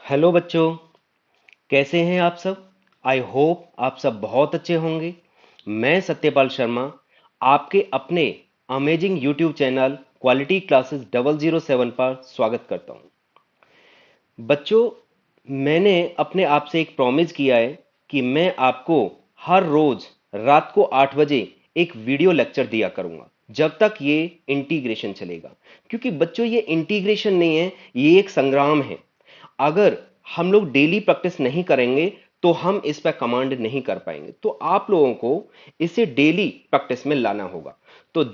Hello बच्चों, कैसे हैं आप सब। आई होप आप सब बहुत अच्छे होंगे। मैं सत्यपाल शर्मा आपके अपने amazing YouTube channel quality classes 007 पर स्वागत करता हूं। बच्चों, मैंने अपने आप से एक प्रॉमिस किया है कि मैं आपको हर रोज रात को 8 बजे एक वीडियो लेक्चर दिया करूंगा जब तक ये इंटीग्रेशन चलेगा। क्योंकि बच्चों, ये इंटीग्रेशन नहीं है, ये एक संग्राम है। अगर हम लोग डेली प्रैक्टिस नहीं करेंगे तो हम इस पर कमांड नहीं कर पाएंगे। तो आप लोगों को इसे डेली प्रैक्टिस में लाना होगा। तो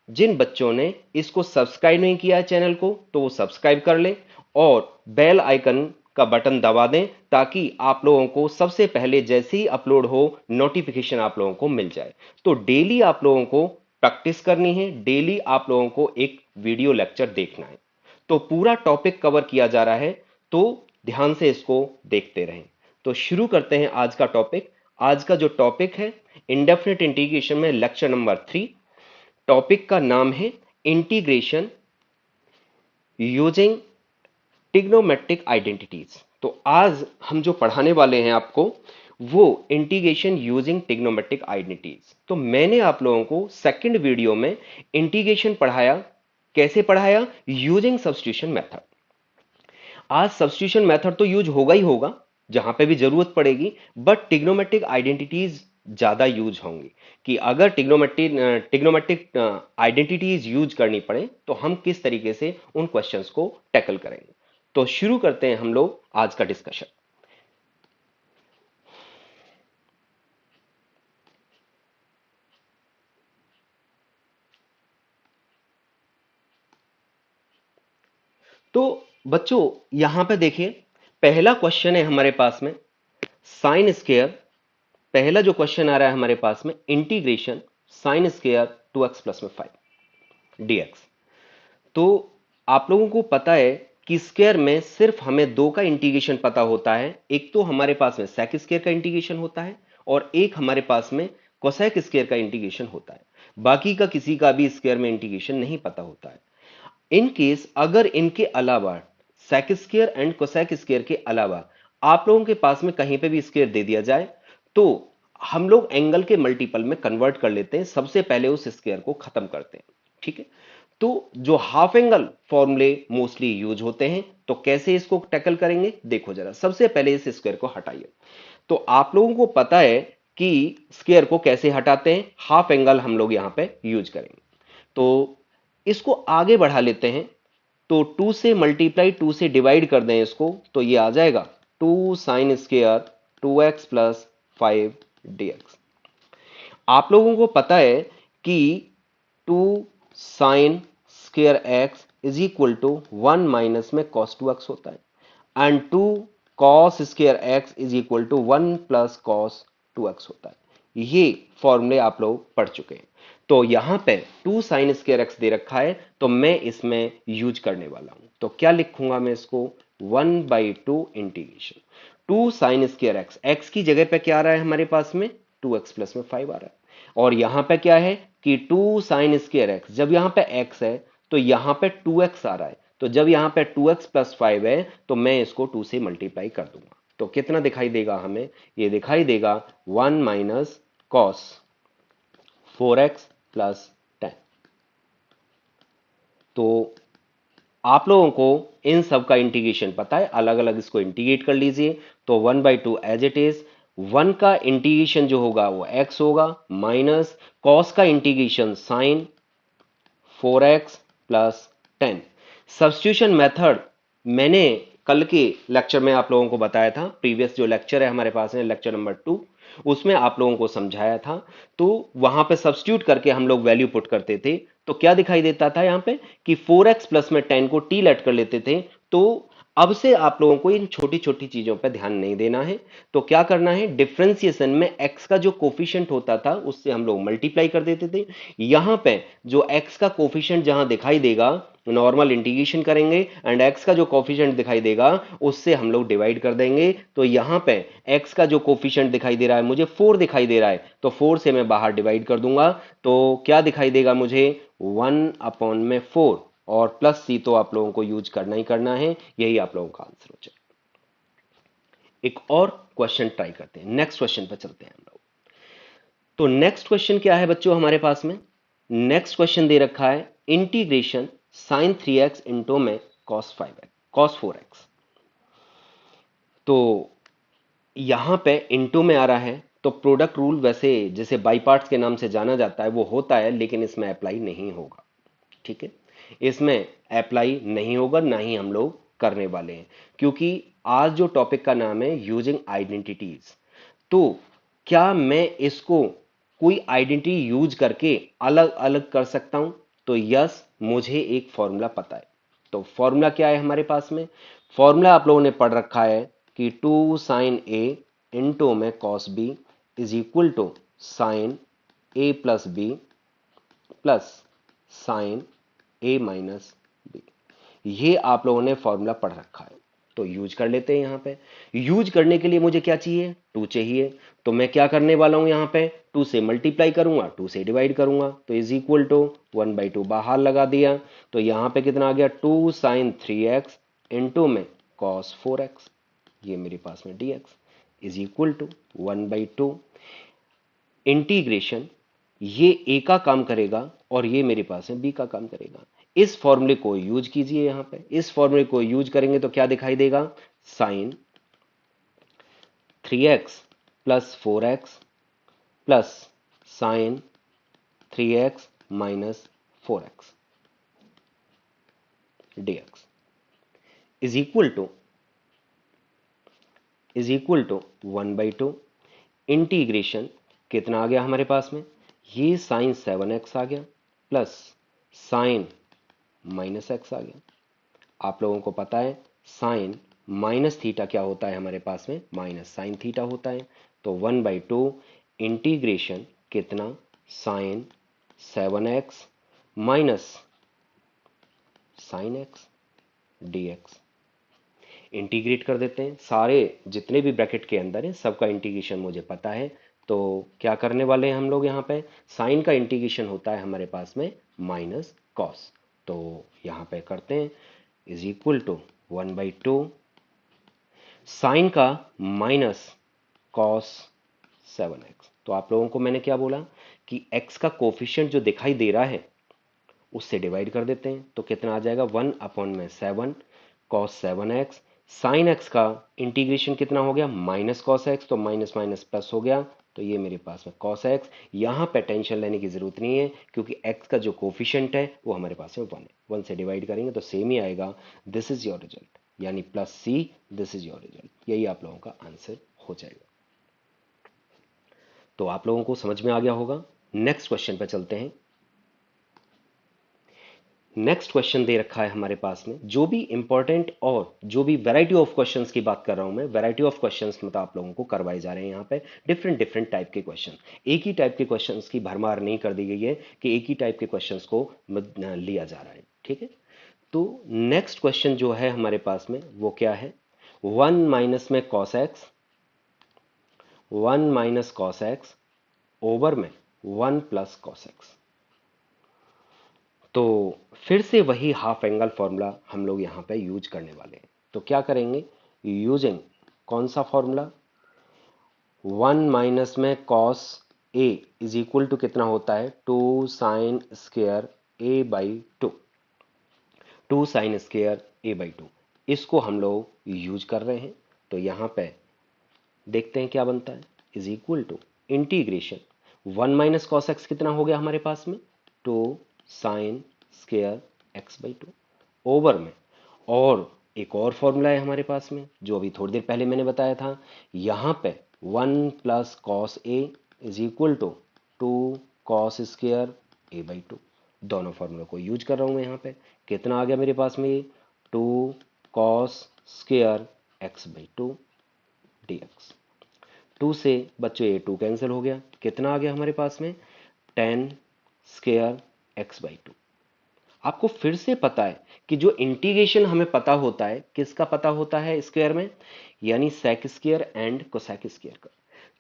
जिन बच्चों ने इसको सब्सक्राइब नहीं किया है चैनल को, तो वो सब्सक्राइब कर लें और बेल आइकन का बटन दबा दें ताकि आप लोगों को सबसे पहले जैसे ही अपलोड हो नोटिफिकेशन आप लोगों को मिल जाए। तो डेली आप लोगों को प्रैक्टिस करनी है, डेली आप लोगों को एक वीडियो लेक्चर देखना है। तो पूरा टॉपिक कवर किया जा रहा है, तो ध्यान से इसको देखते रहें। तो शुरू करते हैं आज का टॉपिक। आज का जो टॉपिक है इंडेफिनिट इंटीग्रेशन में लेक्चर नंबर 3। टॉपिक का नाम है इंटीग्रेशन यूजिंग ट्रिग्नोमेट्रिक आइडेंटिटीज। तो आज हम जो पढ़ाने वाले हैं आपको वो इंटीग्रेशन यूजिंग ट्रिग्नोमेट्रिक आइडेंटिटीज। तो मैंने आप लोगों को सेकंड वीडियो में इंटीग्रेशन पढ़ाया। कैसे पढ़ाया? Using substitution method. आज सब्स्टिट्यूशन मेथड तो यूज होगा ही होगा जहां पे भी जरूरत पड़ेगी, बट ट्रिग्नोमेट्रिक आइडेंटिटीज ज्यादा यूज होंगी। कि अगर ट्रिग्नोमेट्रिक आइडेंटिटीज यूज करनी पड़े तो हम किस तरीके से उन क्वेश्चंस को टैकल करेंगे। तो शुरू करते हैं हम लोग आज का डिस्कशन। तो बच्चों, यहां पे देखिए, पहला क्वेश्चन है हमारे पास में साइन स्क्वायर। पहला जो क्वेश्चन आ रहा है हमारे पास में integration sine square 2x plus में 5 dx। तो आप लोगों को पता है कि स्क्वायर में सिर्फ हमें दो का इंटीग्रेशन पता होता है। एक तो हमारे पास में सेक स्क्वायर का इंटीग्रेशन होता है और एक हमारे पास में कोसेक स्क्वायर का इंटीग्रेशन होता है। बाकी का किसी का भी स्क्वायर में इंटीग्रेशन नहीं पता होता है। इन केस अगर इनके अलावा sec square and cosec square के अलावा आप लोगों के पास में कहीं पे भी स्क्वायर दे दिया जाए तो हम लोग एंगल के मल्टीपल में कन्वर्ट कर लेते हैं। सबसे पहले उस स्क्वायर को खत्म करते हैं। ठीक है। तो जो हाफ एंगल फॉर्मूले मोस्टली यूज होते हैं, तो कैसे इसको टैकल करेंगे देखो जरा। सबसे पहले इस स्क्वायर को हटाइए। तो आप लोगों को पता है कि स्क्वायर को कैसे हटाते हैं। हाफ एंगल हम लोग यहां पे यूज करेंगे। तो इसको आगे बढ़ा लेते हैं। तो 2 से मल्टीप्लाई 2 से डिवाइड कर दें इसको, तो ये आ जाएगा 2 sine square 2x plus 5 dx। आप लोगों को पता है कि 2 sine square x is equal to 1 minus में कॉस 2x होता है and 2 cos square x is equal to 1 plus cos 2x होता है। ये फॉर्मूले आप लोग पढ़ चुके हैं। तो यहां पे 2 साइन स्क्वायर एक्स दे रखा है, तो मैं इसमें यूज करने वाला हूं। तो क्या लिखूंगा मैं इसको? 1/2 integration 2 sine square x. X की जगह पे क्या आ रहा है हमारे पास में? 2x प्लस में 5 आ रहा है। और यहां पे क्या है कि 2 साइन स्क्वायर एक्स, जब यहां पे x है तो यहां पे 2x आ रहा है। तो जब यहां पे 2x प्लस 5 है तो मैं इसको 2 से मल्टीप्लाई कर दूंगा। तो कितना दिखाई देगा हमें? ये दिखाई देगा 1 माइनस कॉस 4x प्लस 10। तो आप लोगों को इन सब का इंटीग्रेशन पता है, अलग अलग इसको इंटीग्रेट कर लीजिए। तो 1/2 एज इट इज। 1 का इंटीग्रेशन जो होगा वो x होगा, माइनस कॉस का integration sine 4x plus 10। Substitution method मैंने कल के लेक्चर में आप लोगों को बताया था। प्रीवियस जो लेक्चर है हमारे पास है लेक्चर नंबर 2, उसमें आप लोगों को समझाया था। तो वहां पे सब्स्टिट्यूट करके हम लोग वैल्यू पुट करते थे। तो क्या दिखाई देता था यहां पे कि 4x प्लस में 10 को t लेट कर लेते थे। तो अब से आप लोगों को इन छोटी छोटी चीजों पर ध्यान नहीं देना है। तो क्या करना है, डिफरेंशिएशन में x का जो कोफिशिएंट होता था उससे हम लोग मल्टीप्लाई कर देते थे। यहां पे जो x का कोफिशिएंट जहां दिखाई देगा नॉर्मल इंटीग्रेशन करेंगे एंड x का जो कोफिशिएंट दिखाई देगा उससे हम लोग डिवाइड कर देंगे। तो यहां पे x का जो कोफिशिएंट दिखाई दे रहा है मुझे 4 दिखाई दे रहा है, तो 4 से मैं बाहर डिवाइड कर दूंगा। तो क्या दिखाई देगा मुझे? 1/4। और प्लस सी तो आप लोगों को यूज करना ही करना है, यही आप लोगों का आंसर हो जाए। एक और क्वेश्चन ट्राई करते हैं, नेक्स्ट क्वेश्चन पर चलते हैं हम लोग। तो नेक्स्ट क्वेश्चन क्या है बच्चों हमारे पास में? नेक्स्ट क्वेश्चन दे रखा है इंटीग्रेशन साइन 3x इंटू में कॉस 5x कॉस 4x। तो यहां पे इंटू में आ रहा है, तो प्रोडक्ट रूल वैसे जैसे बाई पार्ट्स के नाम से जाना जाता है वो होता है, लेकिन इसमें अप्लाई नहीं होगा। ठीक है, इसमें अप्लाई नहीं होगा, ना ही हम लोग करने वाले हैं, क्योंकि आज जो टॉपिक का नाम है यूजिंग आइडेंटिटीज। तो क्या मैं इसको कोई आइडेंटिटी यूज करके अलग अलग कर सकता हूं? तो यस, मुझे एक फॉर्मूला पता है। तो फॉर्मूला क्या है हमारे पास में? फॉर्मूला आप लोगों ने पढ़ रखा है कि 2 साइन ए इंटू में cos B is equal to sine A plus B plus sine A minus B. ये आप लोगों ने फॉर्मूला पढ़ रखा है, तो यूज कर लेते हैं। यहां पे यूज करने के लिए मुझे क्या चाहिए? 2 चाहिए। तो मैं क्या करने वाला हूं, यहां पे 2 से मल्टीप्लाई करूंगा, 2 से डिवाइड करूंगा, तो इज इक्वल टू 1/2 बाहर लगा दिया। तो यहां पे कितना आ गया? 2 साइन 3x इंटू में कॉस 4x, ये मेरे पास में dx is equal to 1/2 integration, ये ए का काम करेगा और ये मेरे पास में बी का काम करेगा। इस फॉर्मूले को यूज कीजिए। यहां पे इस फॉर्मूले को यूज करेंगे तो क्या दिखाई देगा? Sine 3x plus 4x plus sine 3x minus 4x dx is equal to 1/2 integration, कितना आ गया हमारे पास में? ये साइन 7x आ गया प्लस साइन माइनस एक्स आ गया। आप लोगों को पता है साइन माइनस थीटा क्या होता है हमारे पास में? माइनस साइन थीटा होता है। तो 1/2 इंटीग्रेशन कितना? Sine 7x minus sine X dx। Integrate कर देते हैं, सारे जितने भी ब्रैकेट के अंदर है सबका इंटीग्रेशन मुझे पता है। तो क्या करने वाले हैं हम लोग? यहाँ पे साइन का इंटीग्रेशन होता है हमारे पास में माइनस कॉस, तो यहाँ पे करते हैं इज इक्वल टू 1/2 साइन का माइनस कॉस 7x। तो आप लोगों को मैंने क्या बोला कि x का कोफिशिएंट जो दिखाई दे रहा है उससे डिवाइड कर देते हैं, तो कितना आ जाएगा? 1/7 कॉस 7x। साइन एक्स का इंटीग्रेशन कितना हो गया? माइनस कॉस एक्स, तो माइनस माइनस प्लस हो गया, तो ये मेरे पास में कॉस एक्स। यहां पे टेंशन लेने की जरूरत नहीं है, क्योंकि एक्स का जो कोफिशिएंट है वो हमारे पास में 1 है। 1 से डिवाइड करेंगे तो सेम ही आएगा। दिस इज योर रिजल्ट, यानी plus C, this is your result. यही आप लोगों का आंसर हो जाएगा। तो आप लोगों को समझ में आ गया होगा। नेक्स्ट क्वेश्चन पे चलते हैं। नेक्स्ट क्वेश्चन दे रखा है हमारे पास में, जो भी इंपॉर्टेंट और जो भी वैरायटी ऑफ क्वेश्चंस की बात कर रहा हूं मैं, वैरायटी ऑफ क्वेश्चंस मतलब आप लोगों को करवाए जा रहे हैं। यहाँ पे डिफरेंट डिफरेंट टाइप के क्वेश्चन, एक ही टाइप के क्वेश्चंस की भरमार नहीं कर दी गई है कि एक ही टाइप के क्वेश्चंस को लिया जा रहा है। ठीक है, तो नेक्स्ट क्वेश्चन जो है हमारे पास में वो क्या है? 1 माइनस में cos x, 1 minus cos x over में 1 प्लस कॉस एक्स। तो फिर से वही हाफ एंगल फॉर्मूला हम लोग यहां पे यूज करने वाले हैं। तो क्या करेंगे? यूजिंग कौन सा फॉर्मूला? 1 माइनस में cos A is equal to कितना होता है? 2 sine square A by 2, 2 sine square A by 2, इसको हम लोग यूज कर रहे हैं। तो यहां पे देखते हैं क्या बनता है। Is equal to integration 1 minus cos X कितना हो गया हमारे पास में? 2 sine square X by 2 over में, और एक और फॉर्मूला है हमारे पास में जो अभी थोड़ी देर पहले मैंने बताया था। यहां पे 1 plus cos A is equal to 2 cos square A by 2, दोनों फॉर्मूला को यूज कर रहा हूं मैं। यहां पे कितना आ गया मेरे पास में? 2 cos square X by 2 dx। 2 से बच्चों ये 2 कैंसिल हो गया, कितना आ गया हमारे पास में? 10 स्क्वायर एक्स बाई 2। आपको फिर से पता है कि जो इंटीग्रेशन हमें पता होता है, किसका पता होता है स्क्वायर में? यानी sec square and cosec square का।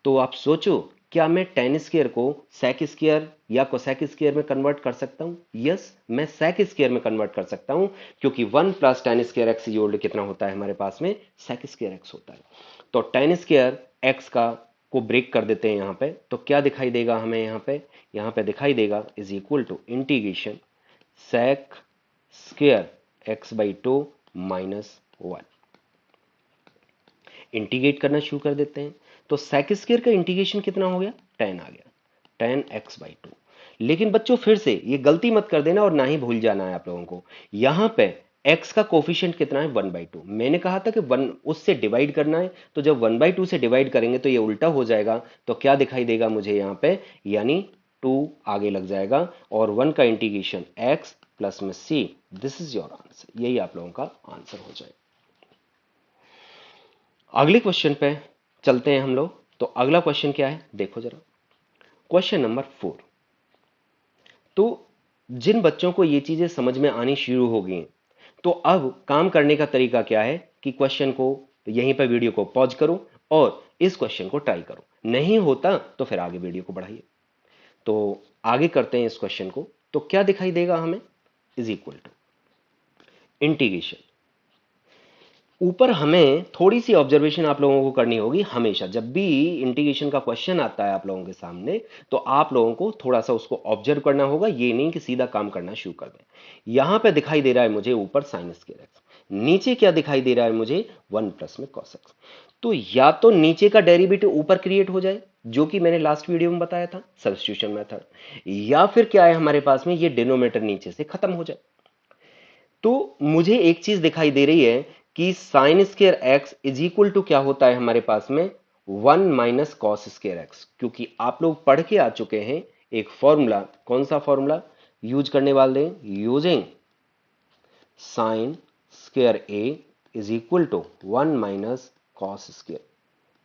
तो आप सोचो क्या मैं tan स्क्वायर को sec स्क्वायर या कोसेक स्क्वायर में कन्वर्ट कर सकता हूं? यस, मैं sec स्क्वायर में कन्वर्ट कर सकता हूं, क्योंकि 1 plus tan square x equal कितना होता है हमारे पास में? sec स्क्वायर एक्स होता है। तो tan स्क्वायर एक्स का को ब्रेक कर देते हैं यहां पे, तो क्या दिखाई देगा हमें यहां पे दिखाई देगा is equal to integration sec square X by 2 minus 1। Integrate करना शुरू कर देते हैं, तो sec स्क्वायर का इंटीग्रेशन कितना हो गया? 10 आ गया, 10x/2। लेकिन बच्चों फिर से ये गलती मत कर देना और ना ही भूल जाना है आप लोगों को, यहां पे x का कोफिशिएंट कितना है? 1/2। मैंने कहा था कि 1 उससे डिवाइड करना है, तो जब 1/2 से डिवाइड करेंगे तो ये उल्टा हो जाएगा, तो क्या दिखाई देगा मुझे यहां पे? यानी 2 आगे लग जाएगा और 1 का इंटीग्रेशन x प्लस में c। This is your answer, यही आप लोगों का आंसर हो जाएगा। अगले क्वेश्चन पे चलते हैं हम लोग। तो अगला क्वेश्चन क्या है देखो जरा, क्वेश्चन नंबर 4। तो जिन बच्चों को ये चीजें समझ में आनी शुरू हो गई, तो अब काम करने का तरीका क्या है कि क्वेश्चन को यहीं पर वीडियो को पॉज करो और इस क्वेश्चन को ट्राई करो, नहीं होता तो फिर आगे वीडियो को बढ़ाइए। तो आगे करते हैं इस क्वेश्चन को। तो क्या दिखाई देगा हमें? Is equal to integration. ऊपर हमें थोड़ी सी ऑब्जर्वेशन आप लोगों को करनी होगी, हमेशा जब भी इंटीग्रेशन का क्वेश्चन आता है आप लोगों के सामने, तो आप लोगों को थोड़ा सा उसको ऑब्जर्व करना होगा, ये नहीं कि सीधा काम करना शुरू कर दें। यहां पे दिखाई दे रहा है मुझे ऊपर साइन स्क्वायर एक्स, नीचे क्या दिखाई दे रहा है मुझे? 1 प्लस में कॉस एक्स। तो या तो नीचे का डेरिवेटिव ऊपर क्रिएट हो जाए, जो कि मैंने लास्ट वीडियो में बताया था सब्स्टिट्यूशन मेथड, या फिर क्या है हमारे पास में ये डिनोमिनेटर नीचे से खत्म हो जाए। तो मुझे एक चीज दिखाई दे रही है कि sine square x is equal to क्या होता है हमारे पास में? 1 माइनस कॉस स्क्वायर एक्स, क्योंकि आप लोग पढ़ के आ चुके हैं एक फॉर्मूला। कौन सा फॉर्मूला यूज करने वाले? Using sine square A is equal to 1 minus cos square.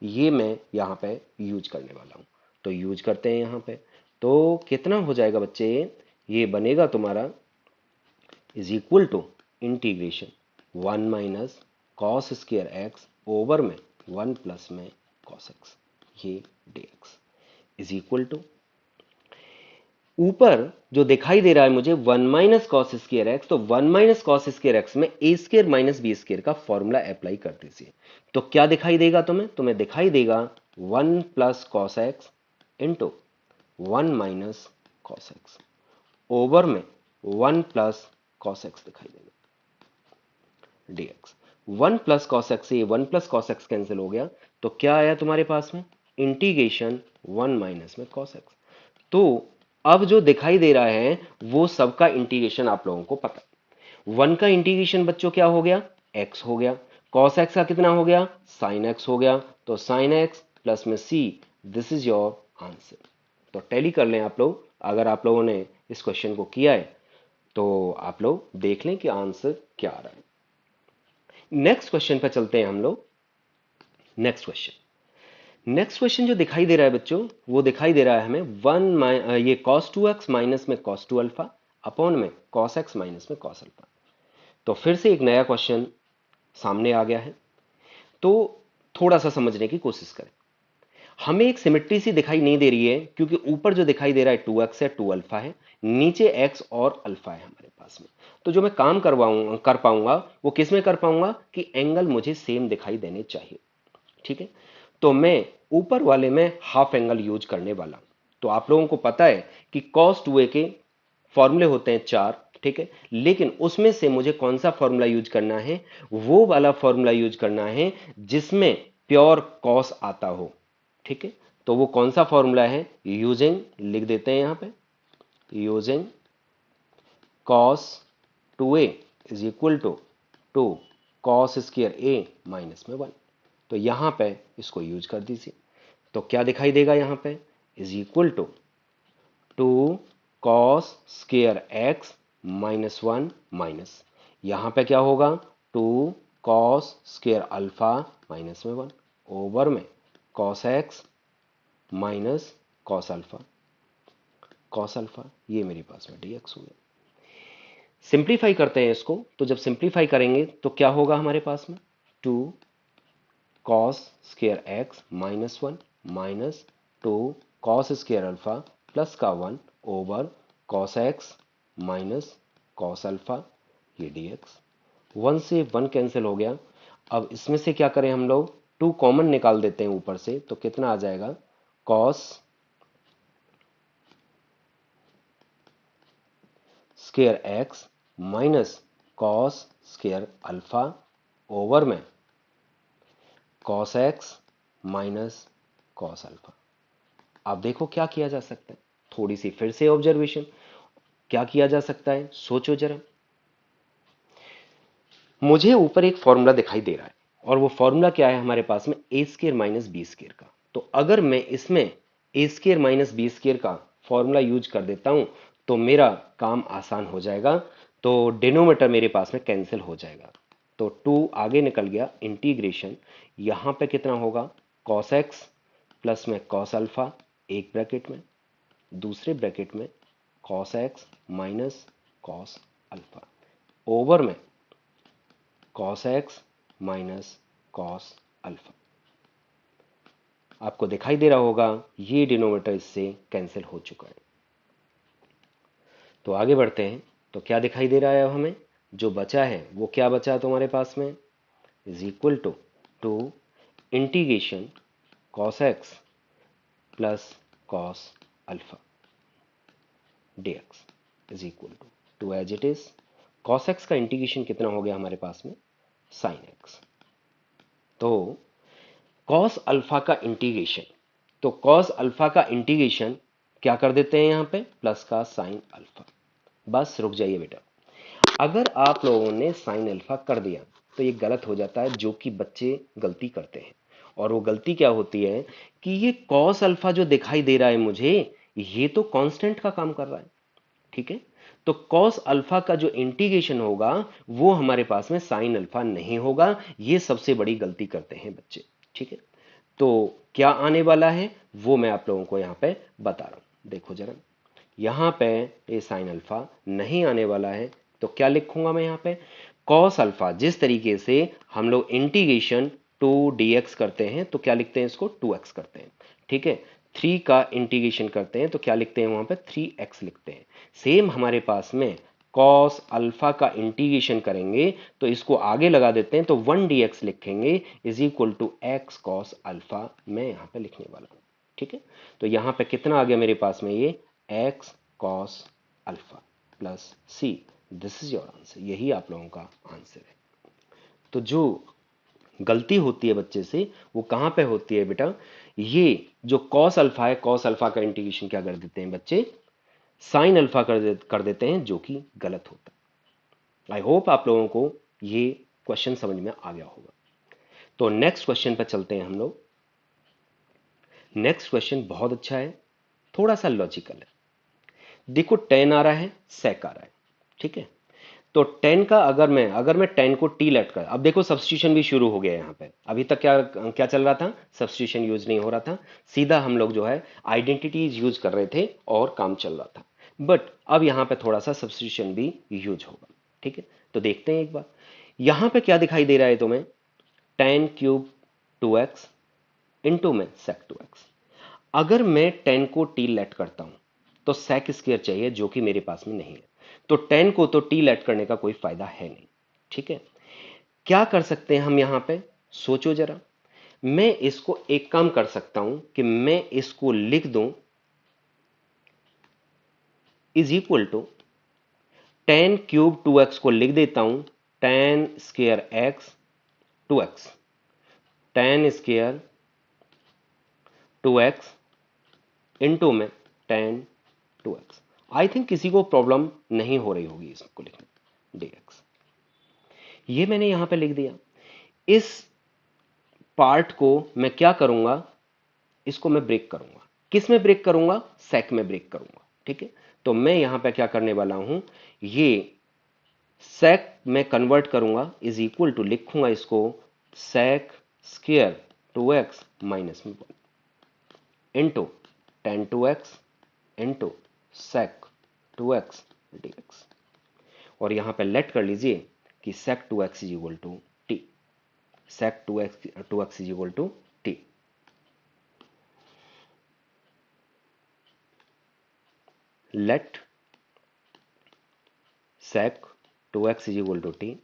ये मैं यहां पे यूज करने वाला हूं, तो यूज करते हैं यहां पे। तो कितना हो जाएगा बच्चे? ये बनेगा तुम्हारा is equal to integration 1 minus cos square X over में 1 प्लस में कॉस एक्स, ये dx इज इक्वल टू, ऊपर जो दिखाई दे रहा है मुझे 1 माइनस कॉस स्क्वायर एक्स, तो 1 माइनस कॉस स्क्वायर एक्स में ए स्क्वायर माइनस बी स्क्वायर का फॉर्मूला अप्लाई कर दीजिए। तो क्या दिखाई देगा तुम्हें दिखाई देगा 1 plus cos x into 1 minus cos x over में 1 प्लस कॉस एक्स दिखाई देगा dx। 1 प्लस कॉस एक्स से 1 प्लस कॉस एक्स कैंसिल हो गया, तो क्या आया तुम्हारे पास में? इंटीग्रेशन 1 माइनस में कॉस एक्स। तो अब जो दिखाई दे रहा है वो सबका इंटीग्रेशन आप लोगों को पता है। 1 का इंटीग्रेशन बच्चों क्या हो गया? x हो गया। कॉस एक्स का कितना हो गया? साइन एक्स हो गया। तो साइन एक्स प्लस में c, this is your answer. तो टैली कर लें आप लोग, अगर आप लोगों ने इस क्वेश्चन को किया है तो आप लोग देख लें कि आंसर क्या आ रहा है। नेक्स्ट क्वेश्चन पर चलते हैं हम लोग। नेक्स्ट क्वेश्चन जो दिखाई दे रहा है बच्चों, वो दिखाई दे रहा है हमें ये cos 2x माइनस में cos 2 अल्फा अपॉन में cos x माइनस में cos अल्फा। तो फिर से एक नया क्वेश्चन सामने आ गया है, तो थोड़ा सा समझने की कोशिश करें। हमें एक सिमेट्री सी दिखाई नहीं दे रही है, क्योंकि ऊपर जो दिखाई दे रहा है 2x है, 2 अल्फा है, नीचे x और अल्फा है हमारे पास में। तो जो मैं काम कर पाऊंगा वो किस में कर पाऊंगा कि एंगल मुझे सेम दिखाई देने चाहिए। ठीक है, तो मैं ऊपर वाले में हाफ एंगल यूज करने वाला हूं। तो आप लोगों को पता है कि cos 2a के फॉर्मूले होते हैं 4, ठीक है, लेकिन उसमें से मुझे कौन सा फॉर्मूला यूज करना है? वो वाला फॉर्मूला यूज करना है जिसमें प्योर कॉस आता हो। ठीक है, तो वो कौन सा फॉर्मूला है? यूजिंग, लिख देते हैं यहां पे, using cos 2a is equal to cos square a minus में 1। तो यहां पे इसको यूज कर दीजिए, तो क्या दिखाई देगा यहां पे? Is equal to cos square x minus 1 minus, यहां पे क्या होगा? 2 cos स्क्वायर अल्फा माइनस में 1 ओवर में cos x minus cos alpha, ये मेरे पास में dx हो गया। सिंप्लीफाई करते हैं इसको, तो जब सिंप्लीफाई करेंगे तो क्या होगा हमारे पास में? 2 cos square x minus 1 minus 2 cos square alpha plus का 1 over cos x minus cos alpha, ये dx। 1 से 1 कैंसिल हो गया। अब इसमें से क्या करें हम लोग, 2 कॉमन निकाल देते हैं ऊपर से, तो कितना आ जाएगा, cos square x minus cos square alpha over में cos x minus cos alpha. अब देखो क्या किया जा सकता है, थोड़ी सी फिर से ऑब्जर्वेशन, क्या किया जा सकता है, सोचो जरा। मुझे ऊपर एक फॉर्मूला दिखाई दे रहा है, और वो फॉर्मूला क्या है हमारे पास में, ए स्क्र माइनस बी स्क्र का। तो अगर मैं इसमें ए स्क्र माइनस बी स्क्र का फॉर्मूला यूज कर देता हूं तो मेरा काम आसान हो जाएगा। तो डिनोमीटर मेरे पास में कैंसिल हो जाएगा, तो 2 आगे निकल गया, इंटीग्रेशन यहां पे कितना होगा, कॉस एक्स प्लस में कॉस अल्फा, एक ब्रैकेट में, दूसरे ब्रैकेट में cos x minus cos alpha over में cos x minus cos alpha. आपको दिखाई दे रहा होगा ये डिनोमिनेटर इससे कैंसिल हो चुका है। तो आगे बढ़ते हैं, तो क्या दिखाई दे रहा है अब हमें, जो बचा है वो क्या बचा है तुम्हारे पास में, is equal to two integration cos x plus cos alpha dx is equal to as it is, cos X का इंटीग्रेशन कितना हो गया हमारे पास में, साइन एक्स। तो कॉस अल्फा का इंटीग्रेशन, तो कॉस अल्फा का इंटीग्रेशन क्या कर देते हैं यहां पे, प्लस का साइन अल्फा। बस रुक जाइए बेटा, अगर आप लोगों ने साइन अल्फा कर दिया तो ये गलत हो जाता है, जो कि बच्चे गलती करते हैं। और वो गलती क्या होती है कि ये कॉस अल्फा जो दिखाई दे रहा है मुझे, ये तो कांस्टेंट का काम कर रहा है, ठीक है। तो कॉस अल्फा का जो इंटीग्रेशन होगा वो हमारे पास में साइन अल्फा नहीं होगा, ये सबसे बड़ी गलती करते हैं बच्चे, ठीक है। तो क्या आने वाला है वो मैं आप लोगों को यहां पे बता रहा हूं, देखो जरा, यहां पे ये साइन अल्फा नहीं आने वाला है, तो क्या लिखूंगा मैं यहां पे, कॉस अल्फा, जिस तरीके से हम लोग इंटीग्रेशन 2 dx करते हैं तो क्या लिखते हैं इसको, 2x करते हैं, ठीक है। 3 का इंटीग्रेशन करते हैं तो क्या लिखते हैं वहां पे, 3x लिखते हैं। सेम हमारे पास में कॉस अल्फा का इंटीग्रेशन करेंगे तो इसको आगे लगा देते हैं, तो 1 dx लिखेंगे is equal to X cos alpha, मैं यहां पे लिखने वाला हूं, ठीक है। तो यहां पे कितना आ गया मेरे पास में, ये X cos alpha plus C, this is your answer, यही आप लोगों का आंसर है। तो जो गलती होती है बच्चे से वो कहां पे होती है बेटा, ये जो कॉस अल्फा है, कॉस अल्फा का इंटीग्रेशन क्या कर देते हैं बच्चे, साइन अल्फा कर देते हैं, जो कि गलत होता है। आई होप आप लोगों को ये क्वेश्चन समझ में आ गया होगा। तो नेक्स्ट क्वेश्चन पर चलते हैं हम लोग। नेक्स्ट क्वेश्चन बहुत अच्छा है, थोड़ा सा लॉजिकल है। देखो टेन आ रहा है, सेक आ रहा है, ठीक है। तो 10 का अगर मैं 10 को टी लेट कर, अब देखो सब्स्टिट्यूशन भी शुरू हो गया यहाँ पे। अभी तक क्या क्या चल रहा था, सब्स्टिट्यूशन यूज नहीं हो रहा था, सीधा हम लोग जो है आइडेंटिटीज यूज कर रहे थे और काम चल रहा था। बट अब यहाँ पे थोड़ा सा सब्स्टिट्यूशन भी यूज होगा, ठीक है। तो देखते हैं एक बार, यहाँ पे क्या दिखाई दे रहा है तुम्हें, 10³ 2x इंटू में sec 2x। अगर मैं 10 को टी लेट करता हूं तो sec स्क्वायर चाहिए, जो कि मेरे पास में नहीं है। तो 10 को तो टी लेट करने का कोई फायदा है नहीं, ठीक है। क्या कर सकते हैं हम यहां पे, सोचो जरा। मैं इसको एक काम कर सकता हूं कि मैं इसको लिख दूं इज इक्वल टू 10³ 2x को लिख देता हूं 10 square x 2x, 10 square 2x into में 10 2x। आई थिंक किसी को प्रॉब्लम नहीं हो रही होगी इसको लिखने, dx। ये मैंने यहां पे लिख दिया। इस पार्ट को मैं क्या करूंगा, इसको मैं ब्रेक करूंगा, किस में ब्रेक करूंगा, सेक में ब्रेक करूंगा, ठीक है। तो मैं यहां पे क्या करने वाला हूं, ये सेक में कन्वर्ट करूंगा, इज इक्वल टू लिखूंगा इसको सेक स्क्वायर 2x माइनस में 1 into 10 2x into sec 2x dx। और यहां पे लेट कर लीजिए कि sec 2x is equal to T, sec 2x is equal to T. Let sec 2x is equal to T.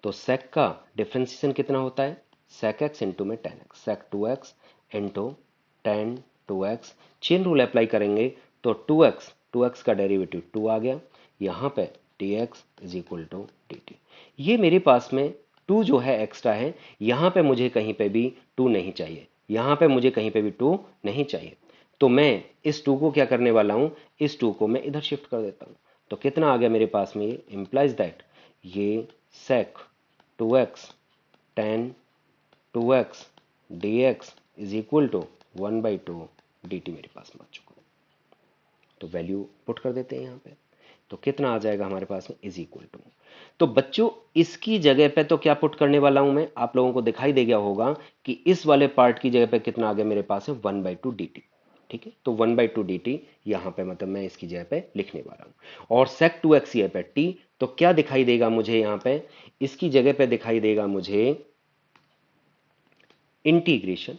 तो sec का differentiation कितना होता है, sec x इंटू में tan x, sec 2x into tan 2x। Chain rule apply करेंगे तो 2x का derivative 2 आ गया, यहाँ पे dx is equal to dt। ये मेरे पास में 2 जो है एक्स्ट्रा है, यहाँ पे मुझे कहीं पे भी 2 नहीं चाहिए, यहाँ पे मुझे कहीं पे भी 2 नहीं चाहिए। तो मैं इस 2 को क्या करने वाला हूँ, इस 2 को मैं इधर शिफ्ट कर देता हूँ। तो कितना आ गया मेरे पास में, ये इंप्लाइज दैट ये sec 2x tan 2x dx is equal to 1/2 dt मेरे पास में आ चुका है। तो वैल्यू पुट कर देते हैं यहाँ पे, तो कितना आ जाएगा हमारे पास में, इज इक्वल टू। तो बच्चों इसकी जगह पे तो क्या पुट करने वाला हूं मैं, आप लोगों को दिखाई दे गया होगा कि इस वाले पार्ट की जगह पे कितना आ गया मेरे पास है, 1/2 dt। ठीक है, तो 1/2 dt यहाँ पे मतलब मैं इसकी जगह पे लिखने वाला हूं। और sec 2x ये पे t, तो क्या दिखाई देगा मुझे यहाँ पे, इसकी जगह पे दिखाई देगा मुझे इंटीग्रेशन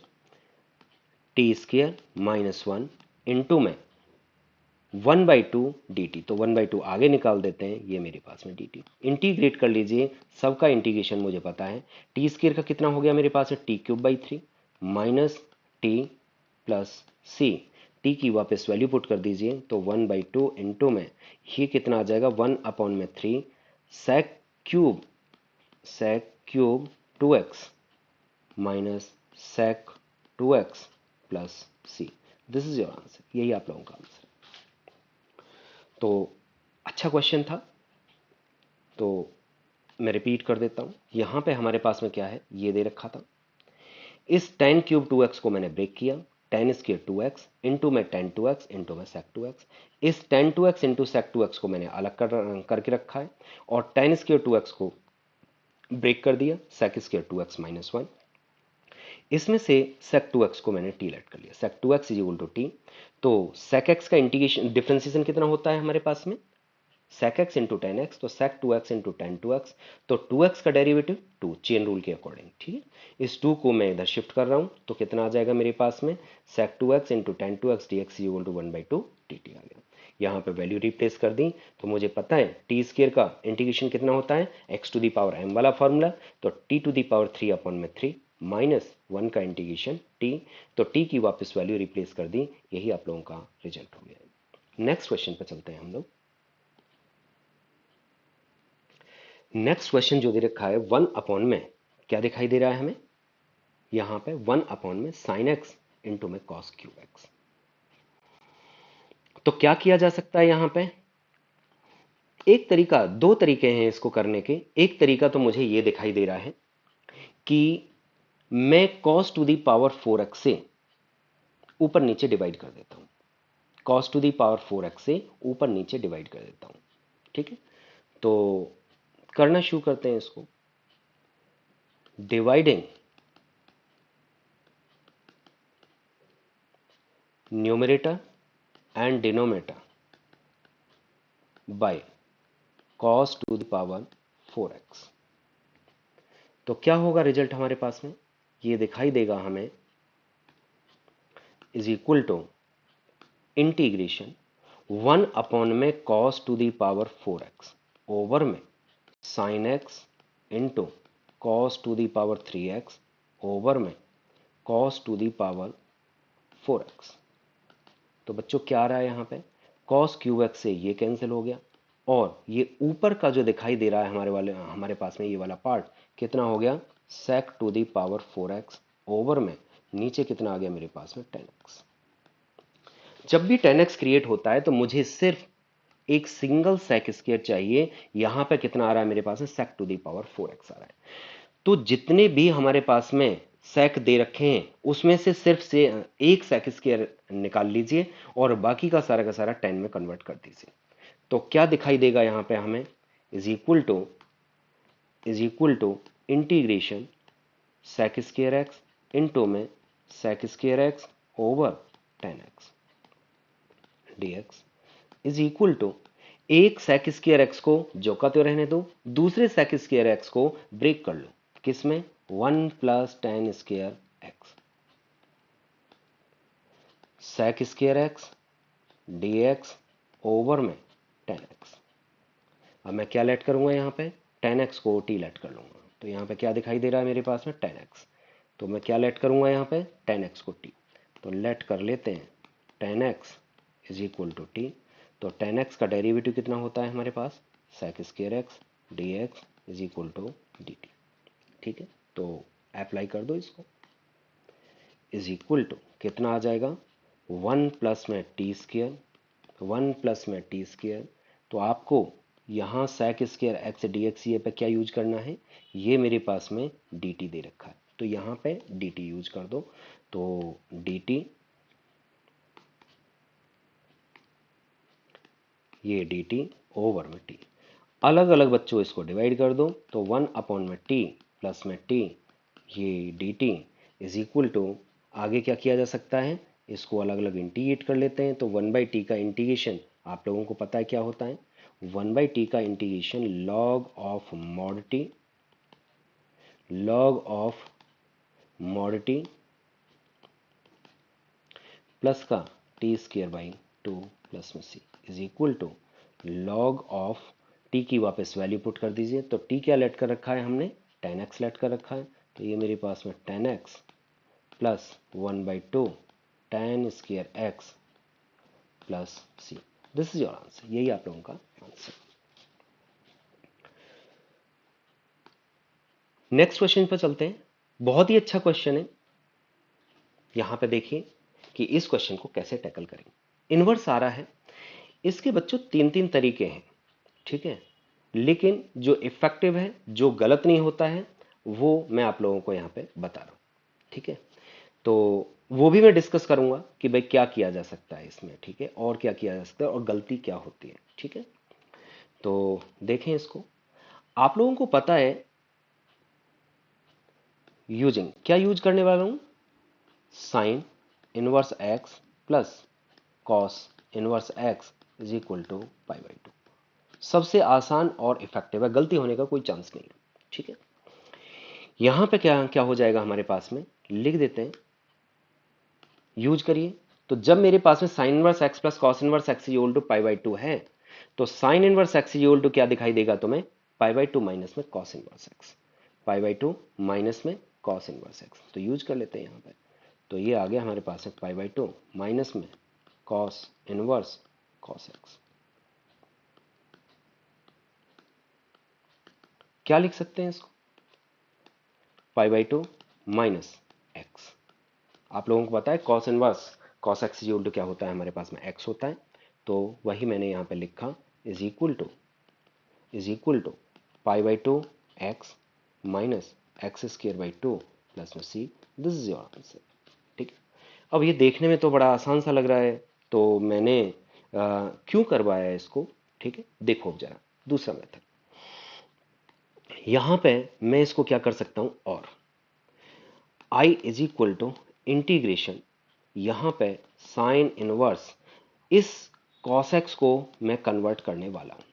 t² -1 इंटू में 1/2 dt। तो 1/2 आगे निकाल देते हैं, ये मेरे पास में dt। इंटीग्रेट कर लीजिए, सबका इंटीग्रेशन मुझे पता है। t² का कितना हो गया मेरे पास है, t³ माइनस टी प्लस सी। टी की वापस वैल्यू पुट कर दीजिए, तो 1/2 इंटू में ये कितना आ जाएगा, 1/3 sec cube 2x minus sec 2x plus C. This is your answer, यही आप लोगों का आंसर। तो अच्छा क्वेश्चन था, तो मैं रिपीट कर देता हूं। यहां पे हमारे पास में क्या है, ये दे रखा था, इस tan³ 2x को मैंने ब्रेक किया, tan² 2x इंटू में tan 2x इंटू में sec 2x। इस tan 2x into sec 2x को मैंने अलग करके रखा है, और tan² 2x को ब्रेक कर दिया, sec² 2x -1। इसमें से sec 2x को मैंने t लेट कर लिया, sec 2x is equal to t। तो sec x का इंटीग्रेशन डिफरेंशिएशन कितना होता है हमारे पास में, sec x into tan X, तो sec 2x into tan 2x, तो 2x का डेरिवेटिव 2 चेन रूल के अकॉर्डिंग। ठीक है, इस 2 को मैं इधर शिफ्ट कर रहा हूं, तो कितना आ जाएगा मेरे पास में, sec 2x into tan 2x dx equal to 1/2 dt आ गया। यहाँ पे वैल्यू रिप्लेस कर दी, तो मुझे पता है t² का इंटीग्रेशन कितना होता है, x⁻m वाला फॉर्मूला, तो t⁻3/3 माइनस 1 का इंटीग्रेशन t। तो t की वापस वैल्यू रिप्लेस कर दी, यही आप लोगों का रिजल्ट हो गया। नेक्स्ट क्वेश्चन पे चलते हैं हम लोग। नेक्स्ट क्वेश्चन जो दे रखा है, 1/ में क्या दिखाई दे रहा है हमें, यहां पे 1/ में sin x इंटू में cos क्यूब x। तो क्या किया जा सकता है यहां पे, एक तरीका, दो तरीके हैं इसको करने के। एक तरीका तो मुझे ये दिखाई दे रहा है कि मैं cos to the power 4x से ऊपर नीचे डिवाइड कर देता हूं, cos to the power 4x से ऊपर नीचे डिवाइड कर देता हूं। ठीक है, तो करना शुरू करते हैं इसको। Dividing numerator and denominator by cos to the power 4x। तो क्या होगा रिजल्ट हमारे पास में, ये दिखाई देगा हमें, इज इक्वल टू इंटीग्रेशन 1/ में cos to the power 4x over में sin x into cos to the power 3x over में cos to the power 4x। तो बच्चों क्या आ रहा है यहां पे, cos क्यूब x से ये कैंसिल हो गया, और ये ऊपर का जो दिखाई दे रहा है हमारे पास में ये वाला पार्ट कितना हो गया, sec to the power 4x over में नीचे कितना आ गया मेरे पास में 10x। जब भी 10x क्रिएट होता है तो मुझे सिर्फ एक सिंगल sec स्क्वायर चाहिए। यहां पे कितना आ रहा है मेरे पास में, sec to the power 4x आ रहा है। तो जितने भी हमारे पास में sec दे रखे हैं उसमें से सिर्फ से एक sec स्क्वायर निकाल लीजिए और बाकी का सारा 10 में कन्वर्ट कर दीजिए। तो क्या दिखाई देगा यहां पे हमें, is equal to integration sec square X into में sec square X over 10x dx is equal to, एक sec स्क्वायर एक्स को जो का तो रहने दो, दूसरे sec स्क्वायर एक्स को ब्रेक कर लो, किसमें, 1 plus tan square X, sec square X dx over में 10x। अब मैं क्या लेट करूंगा यहाँ पे, 10x को t लेट कर लूंगा। तो यहाँ पे क्या दिखाई दे रहा है मेरे पास में 10x। तो मैं क्या लेट करूंगा यहाँ पे, 10x को t। तो लेट कर लेते हैं 10x is equal to T. तो 10x का डेरिवेटिव कितना होता है हमारे पास, sec square X D X is equal to D T. ठीक है, तो अप्लाई कर दो इसको। इज इक्वल टू कितना आ जाएगा, 1 प्लस में टी स्क्वायर, 1 प्लस में टी स्क्वायर। तो आपको यहाँ sec square X D x ये पे क्या यूज करना है, ये मेरे पास में डी टी दे रखा है, तो यहाँ पे डी टी यूज कर दो। तो डी टी, ये डी टी ओवर में टी, अलग अलग बच्चों इसको डिवाइड कर दो। तो 1 अपॉन में टी प्लस में टी, ये D T is equal to, आगे क्या किया जा सकता है, इसको अलग अलग इंटीग्रेट कर लेते हैं। तो 1/t का इंटीग्रेशन आप लोगों को पता है क्या होता है, 1/t का integration log of mod t, log of mod t plus का टी स्क्वायर बाई 2 प्लस में c is equal to log of t की वापस वैल्यू पुट कर दीजिए। तो टी क्या लेट कर रखा है हमने, 10x लेट कर रखा है। तो ये मेरे पास में 10x plus 1/2 tan square X plus C, this is your answer. यही आप लोगों का आंसर। नेक्स्ट क्वेश्चन पर चलते हैं। बहुत ही अच्छा क्वेश्चन है। यहां पे देखिए कि इस क्वेश्चन को कैसे टैकल करें। इनवर्स आ रहा है, इसके बच्चों तीन तीन तरीके हैं, ठीक है, लेकिन जो इफेक्टिव है, जो गलत नहीं होता है, वो मैं आप लोगों को यहाँ पे बता रहा हूँ। ठीक है, तो वो भी मैं डिस्कस करूंगा कि भाई क्या किया जा सकता है इसमें, ठीक है, और क्या किया जा सकता है और गलती क्या होती है। ठीक है, तो देखें इसको। आप लोगों को पता है यूजिंग, क्या यूज करने वाला हूं, sine inverse x plus cos inverse x is equal to π/2। सबसे आसान और इफेक्टिव है, गलती होने का कोई चांस नहीं है। ठीक है, यहां पे क्या क्या हो जाएगा हमारे पास में, लिख देते हैं, यूज करिए। तो जब मेरे पास में sine inverse x plus cos inverse x equal to π/2 है, तो sine inverse x equal to क्या दिखाई देगा तुम्हें, π/2 माइनस में कॉस इनवर्स एक्स, π/2 माइनस में कॉस इनवर्स एक्स। तो यूज कर लेते हैं यहाँ पे। तो ये आ गया हमारे पास में π/2 माइनस में कॉस इनवर्स कॉस एक्स। क्या लिख सकते हैं इसको, π/2 माइनस एक्स। आप लोगों को पता है cos inverse cos X equal to क्या होता है, हमारे पास में एक्स होता है। तो वही मैंने यहाँ पे लिखा, is equal to π/2 x minus x square by 2 plus में c, this is your answer. ठीक है, अब ये देखने में तो बड़ा आसान सा लग रहा है, तो मैंने क्यों करवाया है इसको। ठीक है, देखो अब जरा दूसरा मेथड। यहां पे मैं इसको क्या कर सकता हूं, और i is equal to integration, यहां पे साइन इनवर्स इस cos x को मैं कन्वर्ट करने वाला हूं।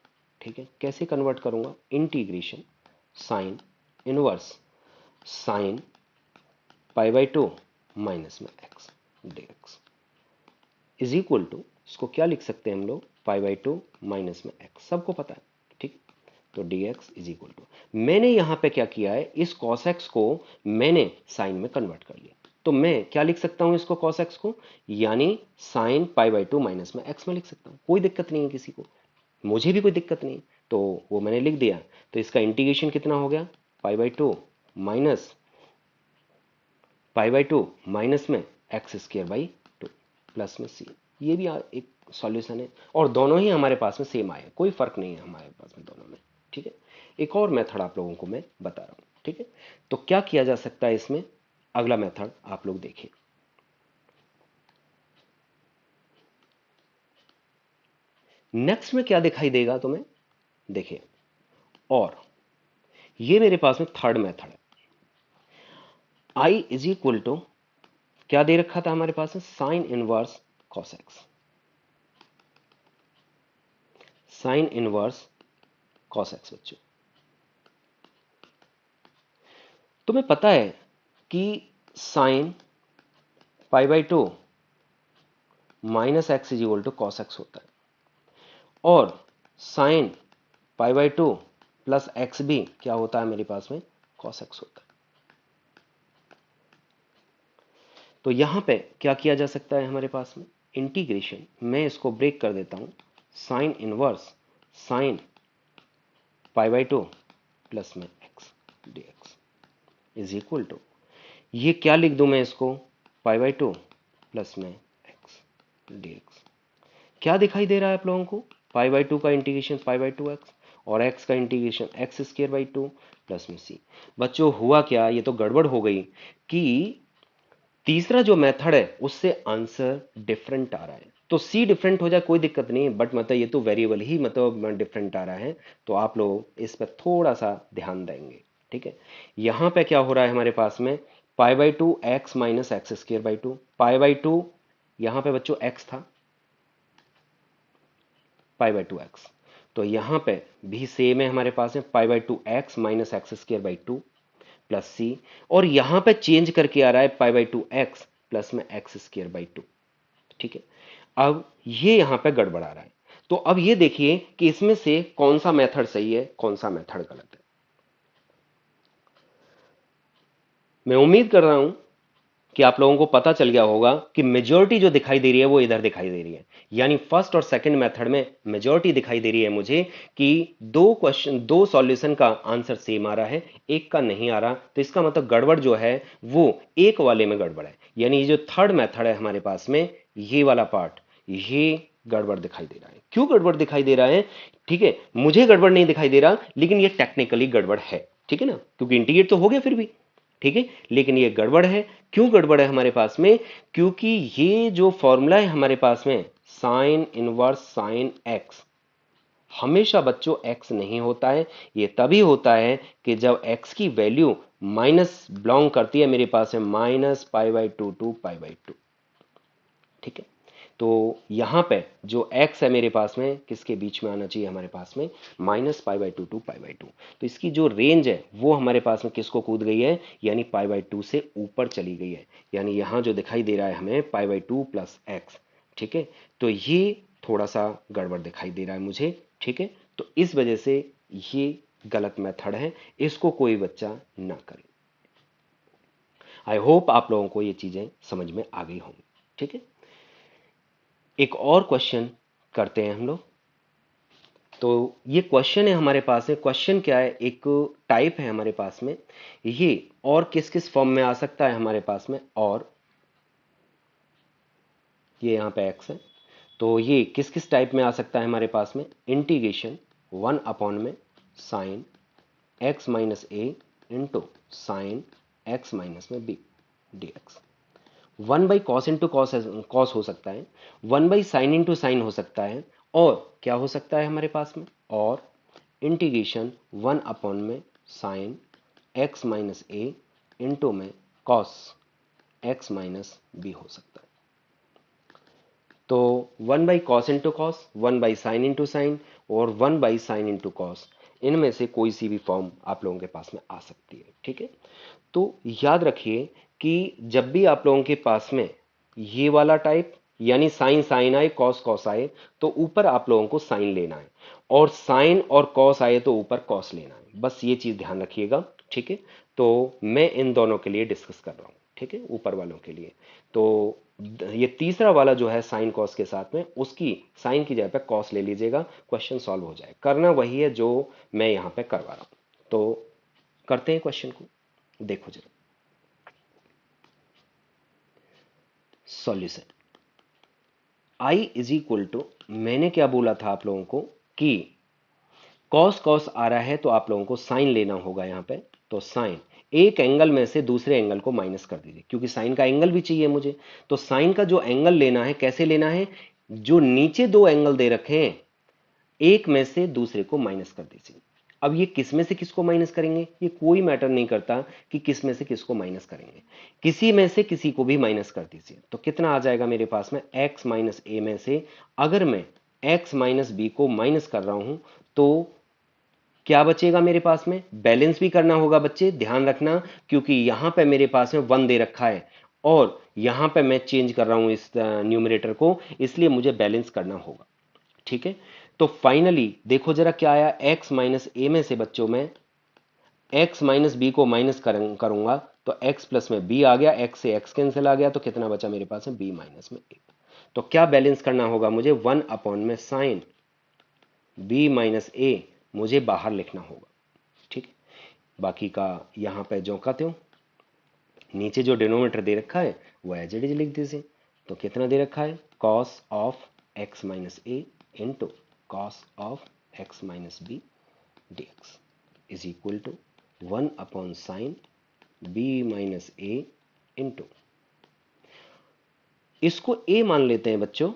ठीक है, कैसे कन्वर्ट करूंगा, integration sine inverse sine π/2 minus में x dx is equal to, इसको क्या लिख सकते हैं हम लोग, π/2 माइनस में x, सबको पता है। ठीक, तो dx इज इक्वल टू, मैंने यहां पे क्या किया है, इस cos x को मैंने साइन में कन्वर्ट कर लिया। तो मैं क्या लिख सकता हूं इसको, cos x को, यानी साइन π/2 माइनस में x में लिख सकता हूं, कोई दिक्कत नहीं है किसी को, मुझे भी कोई दिक्कत नहीं। तो वो मैंने लिख दिया। तो इसका इंटीग्रेशन कितना हो गया, π/2 माइनस π/2 माइनस में एक्स स्क्वायर बाई 2 प्लस में सी। ये भी एक सॉल्यूशन है, और दोनों ही हमारे पास में सेम आए, कोई फर्क नहीं है हमारे पास में दोनों में। ठीक है, एक और मेथड आप लोगों को मैं बता रहा हूं। ठीक है, तो क्या किया जा सकता है इसमें, अगला मेथड आप लोग देखिए। नेक्स्ट में क्या दिखाई देगा तुम्हें, देखिए, और ये मेरे पास में थर्ड मेथड है। आई इज इक्वल टू क्या दे रखा था हमारे पास में, sine inverse cos x, sine inverse cos x. बच्चों तुम्हें पता है कि sine π/2 minus x is equal to cos x होता है। और साइन π/2 प्लस एक्स भी क्या होता है मेरे पास में, cos x होता है। तो यहां पे क्या किया जा सकता है हमारे पास में, इंटीग्रेशन, मैं इसको ब्रेक कर देता हूं, साइन इनवर्स साइन π/2 प्लस में X dx is equal to, ये क्या लिख दूं मैं इसको, π/2 प्लस में एक्स dx। क्या दिखाई दे रहा है आप लोगों को, π/2 का इंटीग्रेशन π/2x और x का इंटीग्रेशन x²/2 प्लस में c। बच्चों हुआ क्या, ये तो गड़बड़ हो गई कि तीसरा जो मेथड है उससे आंसर डिफरेंट आ रहा है। तो सी डिफरेंट हो जाए कोई दिक्कत नहीं है, बट मतलब ये तो वेरिएबल ही मतलब डिफरेंट आ रहा है, तो आप लोग इस पर थोड़ा सा ध्यान देंगे। ठीक है, यहां पे क्या हो रहा है हमारे पास में, π/2 x माइनस x²/2, π/2 यहां पे बच्चों x था, π/2 x, तो यहां पे भी सेम है हमारे पास में π/2 x माइनस x²/2 प्लस सी, और यहां पे चेंज करके आ रहा है π/2 x प्लस में x²/2। ठीक है, अब ये यहां पे गड़बड़ा रहा है, तो अब ये देखिए कि इसमें से कौन सा मेथड सही है, कौन सा मेथड गलत है। मैं उम्मीद कर रहा हूं कि आप लोगों को पता चल गया होगा कि मेजॉरिटी जो दिखाई दे रही है वो इधर दिखाई दे रही है, यानी फर्स्ट और सेकंड मेथड में मेजॉरिटी दिखाई दे रही है मुझे कि दो सॉल्यूशन का आंसर सेम आ रहा है, एक का नहीं आ रहा, तो इसका मतलब गड़बड़ जो है वो एक वाले में गड़बड़ है, यानी ये जो थर्ड मेथड है हमारे पास में, ये वाला पार्ट, ये गड़बड़ दिखाई दे रहा है। क्यों गड़बड़ दिखाई दे रहा है, ठीक है, मुझे गड़बड़ नहीं दिखाई दे रहा, लेकिन ये टेक्निकली गड़बड़ है, ठीक है ना, क्योंकि इंटीग्रेट तो हो गया फिर भी, ठीक है, लेकिन ये गड़बड़ है। क्यों गड़बड़ है हमारे पास में, क्योंकि ये जो फॉर्मूला है हमारे पास में साइन इनवर्स साइन एक्स, हमेशा बच्चों एक्स नहीं होता है, ये तभी होता है कि जब एक्स की वैल्यू माइनस बिलोंग करती है मेरे पास में -π/2 टू π/2। ठीक है, तो यहां पे जो x है मेरे पास में किसके बीच में आना चाहिए, हमारे पास में -π/2 टू π/2, तो इसकी जो रेंज है वो हमारे पास में किसको कूद गई है, यानी π/2 से ऊपर चली गई है, यानी यहां जो दिखाई दे रहा है हमें π/2 प्लस एक्स। ठीक है, तो ये थोड़ा सा गड़बड़ दिखाई दे रहा है मुझे। ठीक है, तो इस वजह से ये गलत मेथड है, इसको कोई बच्चा ना करे। आई होप आप लोगों को ये चीजें समझ में आ गई होंगी। ठीक है, एक और क्वेश्चन करते हैं हम लोग। तो ये क्वेश्चन है हमारे पास में, क्वेश्चन क्या है, एक टाइप है हमारे पास में, ये और किस किस फॉर्म में आ सकता है हमारे पास में, और ये यहां पे एक्स है, तो ये किस किस टाइप में आ सकता है हमारे पास में, इंटीग्रेशन 1 में साइन एक्स माइनस ए इंटू साइन एक्स माइनस में B dx, 1/cos into cos हो सकता है, 1/sin इंटू साइन हो सकता है, और क्या हो सकता है हमारे पास में, और इंटीग्रेशन 1 में साइन एक्स माइनस ए इंटू में कॉस एक्स माइनस बी हो सकता है। तो 1/cos into cos, 1/sin into sine और 1/sin इंटू कॉस, इनमें से कोई सी भी फॉर्म आप लोगों के पास में आ सकती है। ठीक है, तो याद रखिए कि जब भी आप लोगों के पास में ये वाला टाइप, यानी साइन साइन आए कॉस कॉस आए, तो ऊपर आप लोगों को साइन लेना है, और साइन और कॉस आए तो ऊपर कॉस लेना है, बस ये चीज ध्यान रखिएगा। ठीक है, तो मैं इन दोनों के लिए डिस्कस कर रहा हूं, ठीक है, ऊपर वालों के लिए। तो ये तीसरा वाला जो है साइन कॉस के साथ में, उसकी साइन की जगह पे कॉस ले लीजिएगा, क्वेश्चन सॉल्व हो जाए। करना वही है जो मैं यहां पे करवा रहा हूं, तो करते हैं क्वेश्चन को, देखो जरा। Solution I is equal to, मैंने क्या बोला था आप लोगों को कि कॉस कॉस आ रहा है तो आप लोगों को साइन लेना होगा यहां पे, तो साइन एक एंगल में से दूसरे एंगल को माइनस कर दीजिए, क्योंकि साइन का एंगल भी चाहिए मुझे, तो साइन का जो एंगल लेना है कैसे लेना है, जो नीचे दो एंगल दे रखे हैं एक में से दूसरे को माइनस कर दीजिए। अब ये किस में से किसको माइनस करेंगे, ये कोई मैटर नहीं करता कि किस में से किसको माइनस करेंगे, किसी में से किसी को भी माइनस कर दीजिए। तो कितना आ जाएगा मेरे पास में, x माइनस ए में से अगर मैं x माइनस बी को माइनस कर रहा हूं तो क्या बचेगा मेरे पास में, बैलेंस भी करना होगा बच्चे, ध्यान रखना, क्योंकि यहां पे मेरे पास में 1 दे रखा है और यहां पे मैं चेंज कर रहा हूं इस न्यूमरेटर को, इसलिए मुझे बैलेंस करना होगा। ठीक है, तो फाइनली देखो जरा क्या आया, x माइनस ए में से बच्चों में x माइनस बी को माइनस करूंगा तो x प्लस में b आ गया, x से x कैंसिल आ गया, तो कितना बचा मेरे पास है, b माइनस में a। तो क्या बैलेंस करना होगा मुझे, 1 अपॉन में साइन b माइनस a मुझे बाहर लिखना होगा, ठीक है। बाकी का यहां पे जो का त्यों, नीचे जो डिनोमिनेटर दे रखा है वो एज इट इज लिख दीजिए। तो कितना दे रखा है, cos of x minus A into cos of x minus B D X is equal to 1 upon sine b minus A into, इसको a मान लेते हैं बच्चों,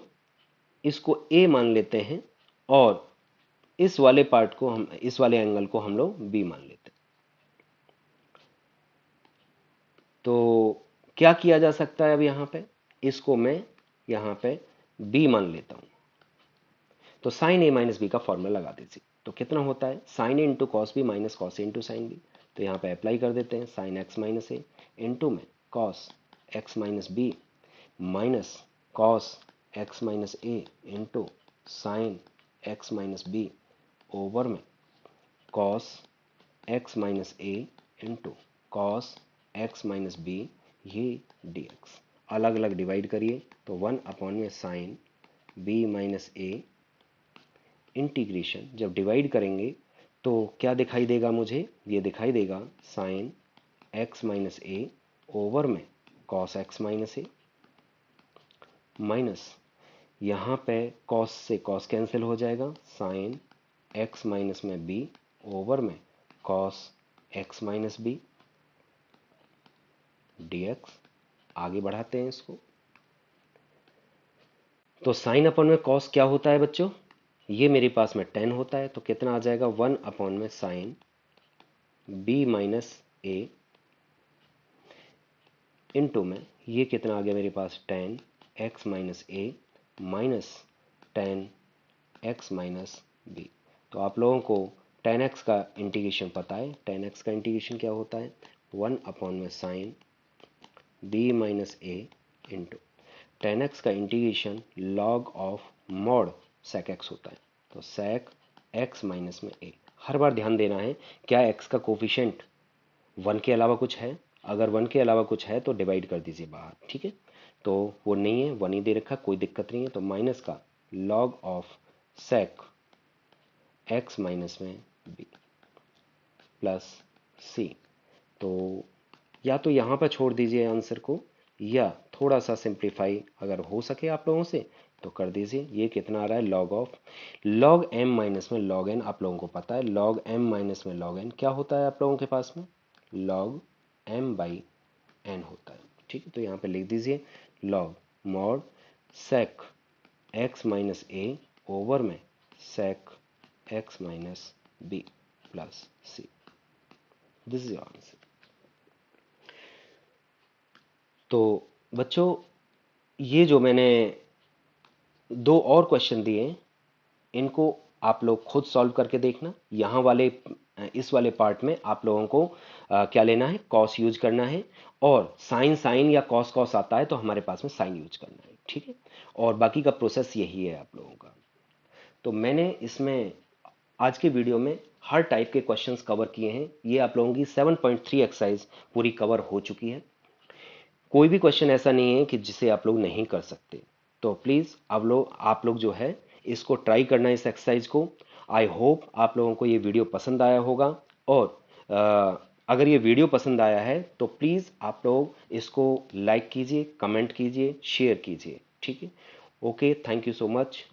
इसको a मान लेते हैं, और इस वाले पार्ट को हम, इस वाले एंगल को हम लोग b मान लेते हैं। तो क्या किया जा सकता है अब यहां पे, इसको मैं यहां पे b मान लेता हूं। तो साइन ए माइनस बी का फॉर्मूला लगा दीजिए। तो कितना होता है, sine A into cos b minus cos a into sine b. तो यहाँ पे अप्लाई कर देते हैं, साइन एक्स माइनस ए इंटू में cos x minus b minus cos x minus ए into sine x minus b over में कॉस एक्स माइनस ए into cos x minus B, ये d x अलग अलग डिवाइड करिए। तो 1 अपॉन में sine B minus A integration, जब divide करेंगे तो क्या दिखाई देगा मुझे, ये दिखाई देगा sine x minus A over में cos x minus A minus, यहाँ पे कॉस से कॉस कैंसिल हो जाएगा, साइन एक्स माइनस में बी ओवर में cos x minus B D X. आगे बढ़ाते हैं इसको। तो साइन अपॉन में कॉस क्या होता है बच्चों, ये मेरे पास में 10 होता है। तो कितना आ जाएगा, 1 अपॉन में साइन b माइनस ए इंटू में ये कितना आ गया मेरे पास, 10 x minus A minus 10 x minus B. तो आप लोगों को 10x का इंटीग्रेशन पता है, 10x का इंटीग्रेशन क्या होता है, 1 अपॉन में साइन b माइनस ए इंटू 10x का integration log of mod sec x होता है। तो sec x माइनस में a, हर बार ध्यान देना है क्या x का कोफिशिएंट 1 के अलावा कुछ है, अगर 1 के अलावा कुछ है तो डिवाइड कर दीजिए बाहर, ठीक है। तो वो नहीं है, 1 ही दे रखा, कोई दिक्कत नहीं है। तो माइनस का log of sec x minus में b प्लस c। तो या तो यहाँ पर छोड़ दीजिए आंसर को, या थोड़ा सा सिंप्लीफाई अगर हो सके आप लोगों से तो कर दीजिए। ये कितना आ रहा है, log of log m minus में लॉग n, आप लोगों को पता है लॉग m माइनस में लॉग n क्या होता है आप लोगों के पास में, लॉग m बाई n होता है, ठीक है। तो यहाँ पे लिख दीजिए log mod sec x minus a over में sec x minus b plus c, this is your answer. तो बच्चों ये जो मैंने 2 और क्वेश्चन दिए, इनको आप लोग खुद सॉल्व करके देखना। यहाँ वाले इस वाले पार्ट में आप लोगों को क्या लेना है, कॉस यूज करना है, और साइन साइन या कॉस कॉस आता है तो हमारे पास में साइन यूज करना है, ठीक है। और बाकी का प्रोसेस यही है आप लोगों का। तो मैंने इसमें आज के वीडियो में हर टाइप के क्वेश्चंस कवर किए हैं। ये आप लोगों की 7.3 एक्सरसाइज पूरी कवर हो चुकी है। कोई भी क्वेश्चन ऐसा नहीं है कि जिसे आप लोग नहीं कर सकते। तो प्लीज़ आप लोग जो है इसको ट्राई करना, इस एक्सरसाइज को। आई होप आप लोगों को ये वीडियो पसंद आया होगा, और अगर ये वीडियो पसंद आया है तो प्लीज़ आप लोग इसको लाइक कीजिए, कमेंट कीजिए, शेयर कीजिए, ठीक है। Okay, thank you so much.